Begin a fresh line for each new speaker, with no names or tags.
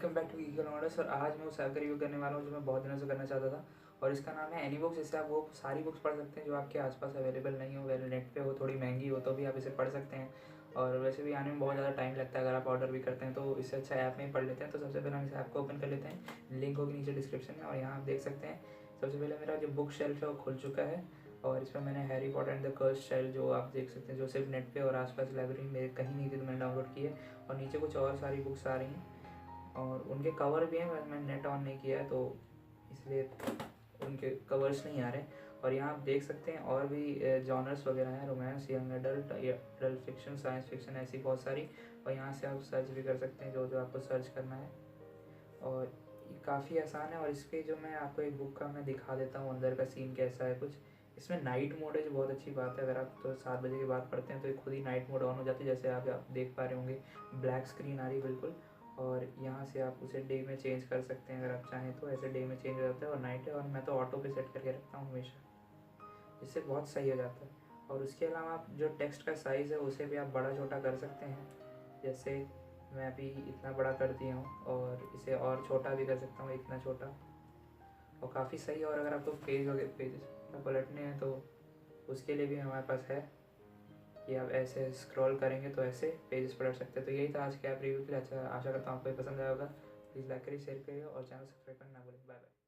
Welcome back to Gigal knowledge. और आज मैं उस ऐप का रिव्यू करने वाला हूँ जो मैं बहुत दिनों से करना चाहता था, और इसका नाम है एनी बुक्स। इससे आप वो सारी बुक्स पढ़ सकते हैं जो आपके आसपास अवेलेबल नहीं हो, वेल नेट पे हो, थोड़ी महंगी हो तो भी आप इसे पढ़ सकते हैं। और वैसे भी आने में बहुत ज़्यादा टाइम लगता है अगर आप ऑर्डर भी करते हैं, तो इससे अच्छा ऐप में ही पढ़ लेते हैं। तो सबसे पहले हम इस ऐप को ओपन कर लेते हैं, लिंक होगी नीचे डिस्क्रिप्शन में। और यहाँ आप देख सकते हैं सबसे पहले मेरा जो बुक शेल्फ है वो खुल चुका है, और इसमें मैंने Harry Potter and the cursed child, जो आप देख सकते हैं, जो सिर्फ नेट पे और आसपास लाइब्रेरी में कहीं नहीं थी तो मैंने डाउनलोड की है। और नीचे कुछ और सारी बुक्स आ रही हैं और उनके कवर भी हैं, मैंने नेट ऑन नहीं किया है तो इसलिए उनके कवर्स नहीं आ रहे। और यहाँ आप देख सकते हैं और भी जॉनर्स वगैरह हैं, romance, young adult, adult fiction, science fiction, ऐसी बहुत सारी। और यहाँ से आप सर्च भी कर सकते हैं जो जो आपको सर्च करना है। और ये काफ़ी आसान है। और इस पर जो मैं आपको एक बुक का मैं दिखा देता हूँ अंदर का सीन कैसा है कुछ। इसमें नाइट मोड है जो बहुत अच्छी बात है। अगर आप तो 7 बजे के बाद पढ़ते हैं तो ये खुद ही नाइट मोड ऑन हो जाती है, जैसे आप देख पा रहे होंगे ब्लैक स्क्रीन आ रही है बिल्कुल। और यहाँ से आप उसे डे में चेंज कर सकते हैं अगर आप चाहें तो, ऐसे डे में चेंज हो जाता है और नाइट है। और मैं तो ऑटो पे सेट करके रखता हूँ हमेशा, इससे बहुत सही हो जाता है। और उसके अलावा आप जो टेक्स्ट का साइज़ है उसे भी आप बड़ा छोटा कर सकते हैं, जैसे मैं अभी इतना बड़ा कर दिया हूँ, और इसे और छोटा भी कर सकता हूँ, इतना छोटा, और काफ़ी सही। और अगर आपको पेजेस पलटने हैं तो उसके लिए भी हमारे पास है कि आप ऐसे स्क्रॉल करेंगे तो ऐसे पेजेस पलट सकते हैं। तो यही था आज के ऐप रिव्यू के लिए। अच्छा, आशा करता हूँ आपको ये पसंद आया होगा। प्लीज़ लाइक करिए, शेयर करिए और चैनल सब्सक्राइब करना ना भूलें। Bye bye.